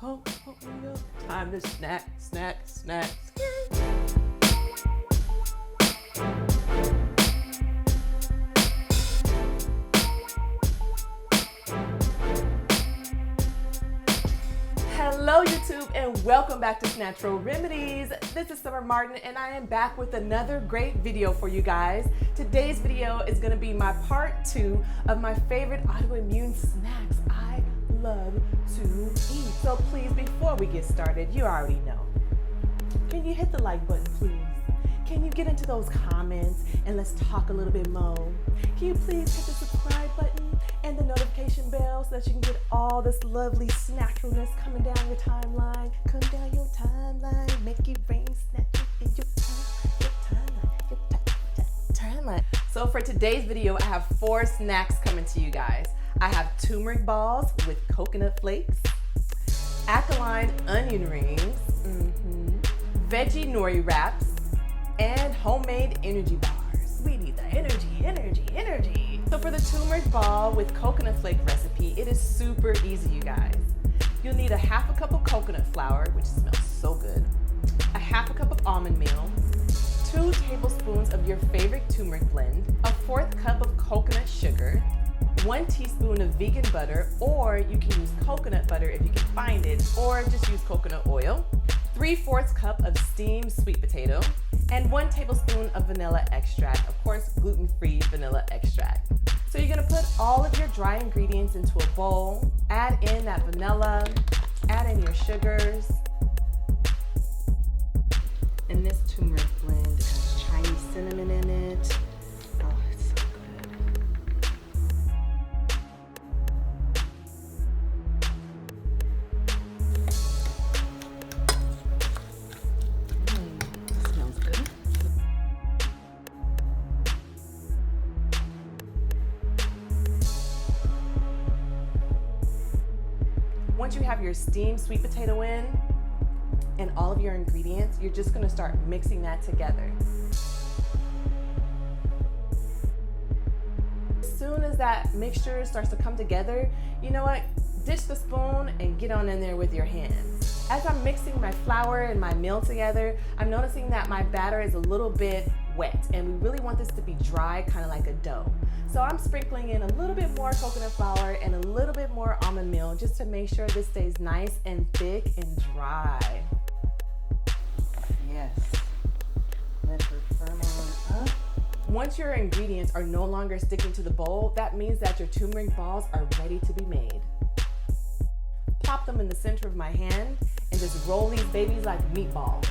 Oh, yeah. Time to snack. Hello YouTube and welcome back to Snatural Remedies. This is Summer Martin and I am back with another great video for you guys. Today's video is going to be my part 2 of my favorite autoimmune snacks I love to eat. So please, before we get started, you already know. Can you hit the like button, please? Can you get into those comments and let's talk a little bit more? Can you please hit the subscribe button and the notification bell so that you can get all this lovely snackfulness coming down your timeline? Come down your timeline, make it rain, snatch it in your timeline. So for today's video, I have 4 snacks coming to you guys. I have turmeric balls with coconut flakes, alkaline onion rings, veggie nori wraps, and homemade energy bars. We need the energy. So for the turmeric ball with coconut flake recipe, it is super easy, you guys. You'll need a half a cup of coconut flour, which smells so good, a half a cup of almond meal, 2 tablespoons of your favorite turmeric blend, a 1/4 cup of coconut sugar, 1 teaspoon of vegan butter, or you can use coconut butter if you can find it, or just use coconut oil, 3/4 cup of steamed sweet potato, and 1 tablespoon of vanilla extract, of course gluten-free vanilla extract. So you're gonna put all of your dry ingredients into a bowl, add in that vanilla, add in your sugars. And this turmeric blend has Chinese cinnamon in it. Oh, it's so good. That smells good. Once you have your steamed sweet potato in and all of your ingredients, you're just gonna start mixing that together. As soon as that mixture starts to come together, you know what? Dish the spoon and get on in there with your hands. As I'm mixing my flour and my meal together, I'm noticing that my batter is a little bit wet and we really want this to be dry, kind of like a dough. So I'm sprinkling in a little bit more coconut flour and a little bit more almond meal just to make sure this stays nice and thick and dry. Yes, let her firm on up. Once your ingredients are no longer sticking to the bowl, that means that your turmeric balls are ready to be made. Plop them in the center of my hand and just roll these babies like meatballs.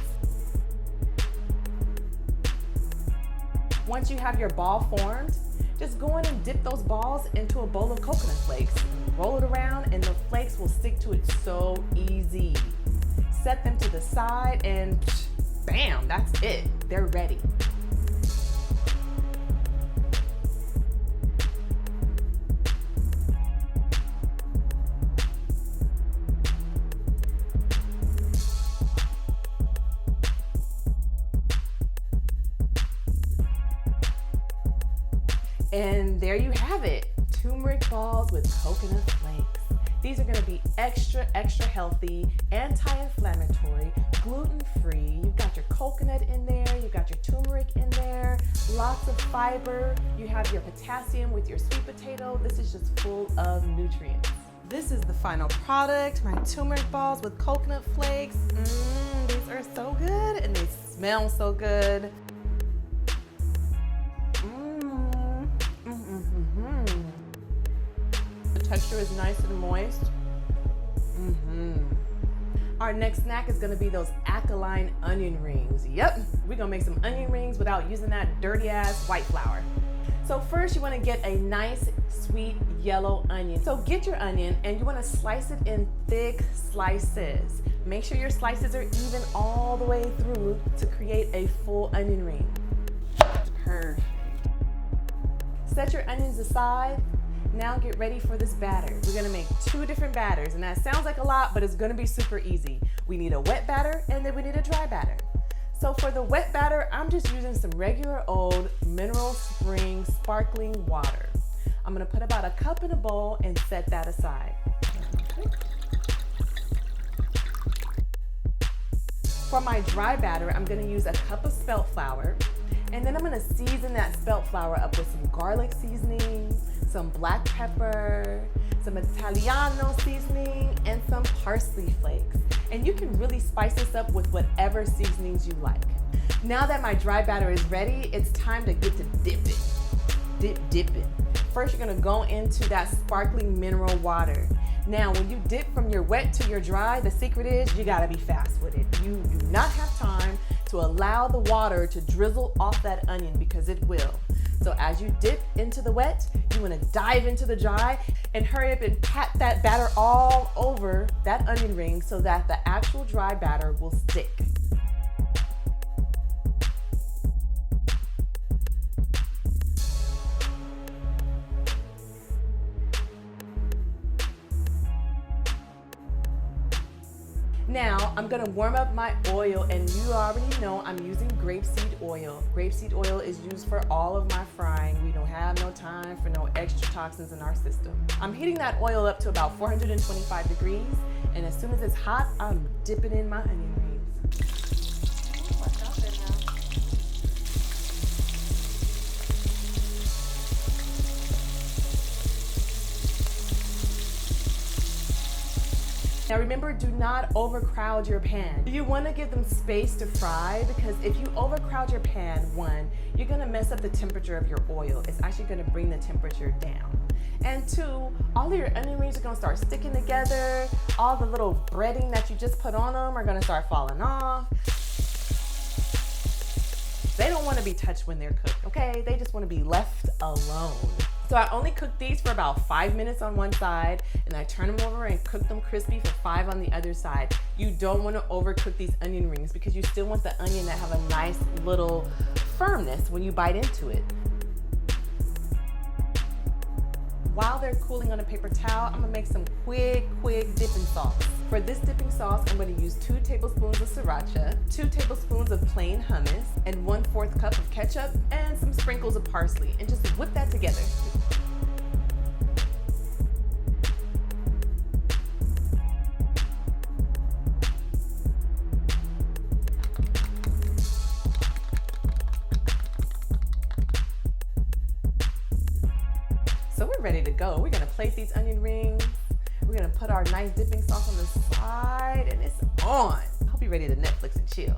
Once you have your ball formed, just go in and dip those balls into a bowl of coconut flakes. Roll it around and the flakes will stick to it so easy. Set them to the side and bam, that's it. They're ready. And there you have it, turmeric balls with coconut flakes. These are gonna be extra healthy, anti-inflammatory, gluten-free. You've got your coconut in there, you've got your turmeric in there, lots of fiber. You have your potassium with your sweet potato. This is just full of nutrients. This is the final product, my turmeric balls with coconut flakes. These are so good and they smell so good. The texture is nice and moist. Our next snack is gonna be those alkaline onion rings. Yep, we're gonna make some onion rings without using that dirty ass white flour. So first you wanna get a nice sweet yellow onion. So get your onion and you wanna slice it in thick slices. Make sure your slices are even all the way through to create a full onion ring. Perfect. Set your onions aside. Now get ready for this batter. We're gonna make 2 different batters, and that sounds like a lot, but it's gonna be super easy. We need a wet batter, and then we need a dry batter. So for the wet batter, I'm just using some regular old Mineral Spring sparkling water. I'm gonna put about a cup in a bowl and set that aside. Okay. For my dry batter, I'm gonna use a cup of spelt flour, and then I'm gonna season that spelt flour up with some garlic seasoning, some black pepper, some Italiano seasoning, and some parsley flakes. And you can really spice this up with whatever seasonings you like. Now that my dry batter is ready, it's time to get to dipping. Dip it. First, you're gonna go into that sparkling mineral water. Now, when you dip from your wet to your dry, the secret is you gotta be fast with it. You do not have time to allow the water to drizzle off that onion because it will. So as you dip into the wet, you wanna dive into the dry and hurry up and pat that batter all over that onion ring so that the actual dry batter will stick. Now, I'm gonna warm up my oil, and you already know I'm using grapeseed oil. Grapeseed oil is used for all of my frying. We don't have no time for no extra toxins in our system. I'm heating that oil up to about 425 degrees, and as soon as it's hot, I'm dipping in my onion rings. Watch out there now. Now remember, do not overcrowd your pan. You want to give them space to fry, because if you overcrowd your pan, one, you're going to mess up the temperature of your oil. It's actually going to bring the temperature down. And two, all of your onion rings are going to start sticking together. All the little breading that you just put on them are going to start falling off. They don't want to be touched when they're cooked, okay? They just want to be left alone. So I only cook these for about 5 minutes on one side, and I turn them over and cook them crispy for 5 on the other side. You don't want to overcook these onion rings because you still want the onion to have a nice little firmness when you bite into it. While they're cooling on a paper towel, I'm gonna make some quick dipping sauce. For this dipping sauce, I'm gonna use 2 tablespoons of sriracha, 2 tablespoons of plain hummus, and 1/4 cup of ketchup, and some sprinkles of parsley, and just whip that together. So we're ready to go. We're gonna plate these onion rings. We're gonna put our nice dipping sauce on the side, and it's on. I hope you're ready to Netflix and chill.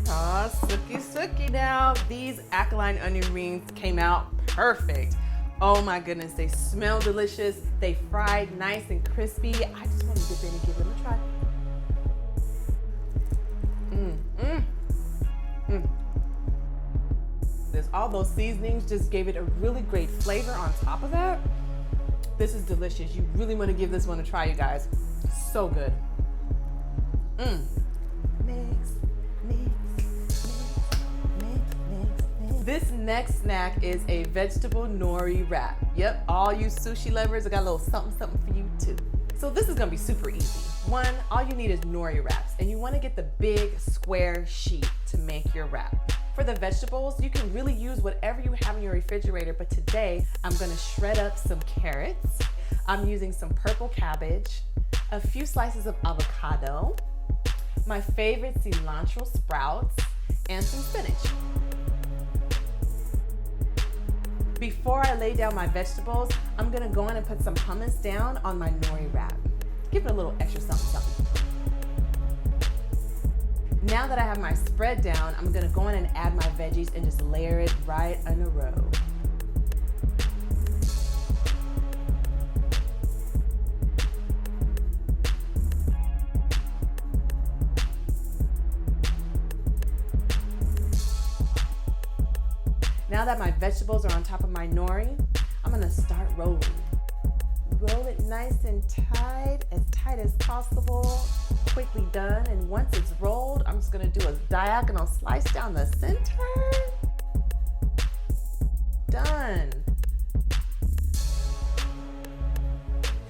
Ah, sookie now. These alkaline onion rings came out perfect. Oh my goodness, they smell delicious. They fried nice and crispy. I just want to dip in and give them a try. All those seasonings just gave it a really great flavor on top of that. This is delicious. You really want to give this one a try, you guys. So good. Mix. This next snack is a vegetable nori wrap. Yep, all you sushi lovers, I got a little something for you too. So this is gonna be super easy. One, all you need is nori wraps, and you wanna get the big square sheet to make your wrap. For the vegetables, you can really use whatever you have in your refrigerator, but today I'm gonna shred up some carrots. I'm using some purple cabbage, a few slices of avocado, my favorite cilantro sprouts, and some spinach. Before I lay down my vegetables, I'm gonna go in and put some hummus down on my nori wrap. Give it a little extra something. Now that I have my spread down, I'm gonna go in and add my veggies and just layer it right in a row. Now that my vegetables are on top of my nori, I'm gonna start rolling. Roll it nice and tight as possible. Quickly done, and once it's rolled, I'm just gonna do a diagonal slice down the center. Done.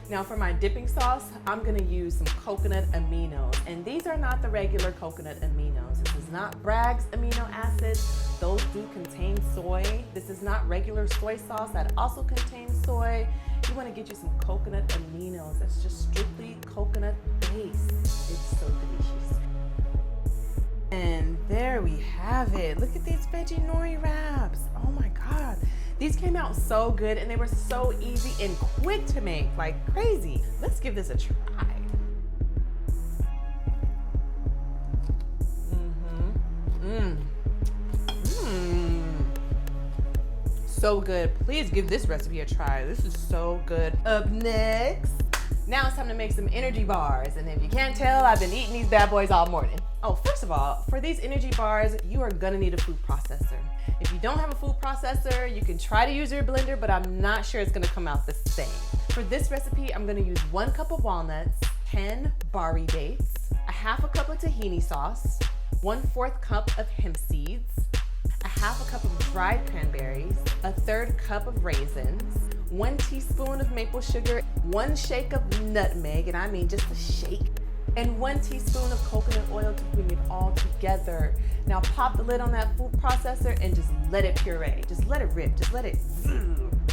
Now for my dipping sauce, I'm gonna use some coconut aminos. And these are not the regular coconut aminos. This is not Bragg's amino acids. Those do contain soy. This is not regular soy sauce that also contains soy. You wanna get you some coconut aminos. That's just strictly coconut based. It's so delicious. And there we have it. Look at these veggie nori wraps. Oh my God. These came out so good and they were so easy and quick to make, like crazy. Let's give this a try. So good. Please give this recipe a try. This is so good. Up next, now it's time to make some energy bars. And if you can't tell, I've been eating these bad boys all morning. Oh, first of all, for these energy bars, you are gonna need a food processor. If you don't have a food processor, you can try to use your blender, but I'm not sure it's gonna come out the same. For this recipe, I'm gonna use 1 cup of walnuts, 10 bari dates, a half a cup of tahini sauce, 1/4 cup of hemp seeds, a half a cup of dried cranberries, a 1/3 cup of raisins, 1 teaspoon of maple sugar, 1 shake of nutmeg, and I mean just a shake, and 1 teaspoon of coconut oil to bring it all together. Now pop the lid on that food processor and just let it puree. Just let it rip, just let it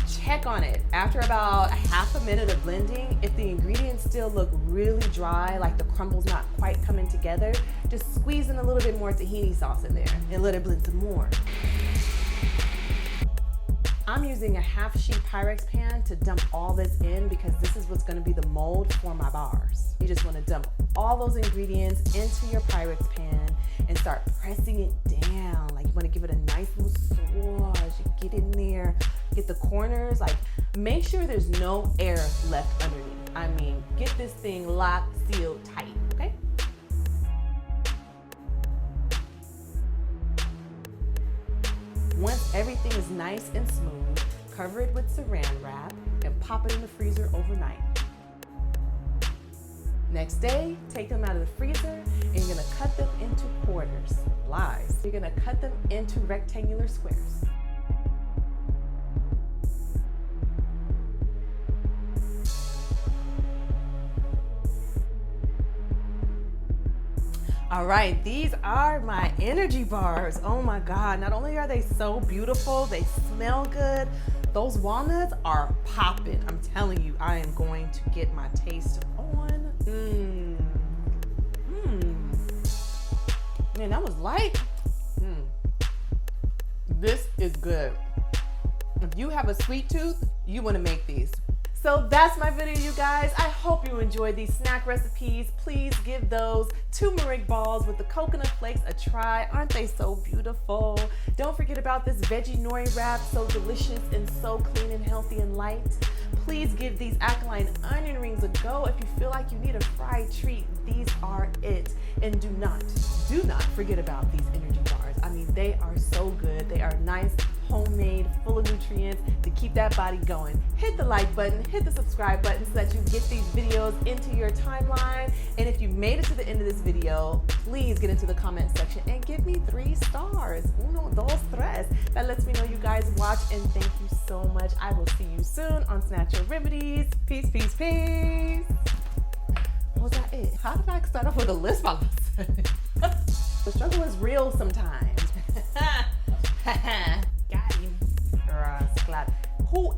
check on it. After about a half a minute of blending, if the ingredients still look really dry, like the crumble's not quite coming together, just squeeze in a little bit more tahini sauce in there and let it blend some more. I'm using a half sheet Pyrex pan to dump all this in because this is what's gonna be the mold for my bars. You just wanna dump all those ingredients into your Pyrex pan and start pressing it down. Like you wanna give it a nice little swoosh. You get in there, get the corners, like make sure there's no air left underneath. I mean, get this thing locked, sealed, tight, okay? Once everything is nice and smooth, cover it with saran wrap and pop it in the freezer overnight. Next day, take them out of the freezer and you're gonna cut them into quarters, slices. You're gonna cut them into rectangular squares. All right, these are my energy bars. Oh my God, not only are they so beautiful, they smell good. Those walnuts are popping. I'm telling you, I am going to get my taste on. Man, that was light. This is good. If you have a sweet tooth, you wanna make these. So that's my video, you guys. I hope you enjoyed these snack recipes. Please give those turmeric balls with the coconut flakes a try. Aren't they so beautiful? Don't forget about this veggie nori wrap, so delicious and so clean and healthy and light. Please give these alkaline onion rings a go if you feel like you need a fried treat. These are it. And do not forget about these energy bars. I mean, they are so good. They are nice, homemade, full of nutrients to keep that body going. Hit the like button, hit the subscribe button so that you get these videos into your timeline. And if you made it to the end of this video, please get into the comment section and give me 3 stars. Uno, dos, tres. That lets me know you guys watch, and thank you so much. I will see you soon on Snatural Remedies. Peace, peace, peace. Was that it? How did I start off with a lisp all of a sudden? The struggle is real sometimes. Got him. Who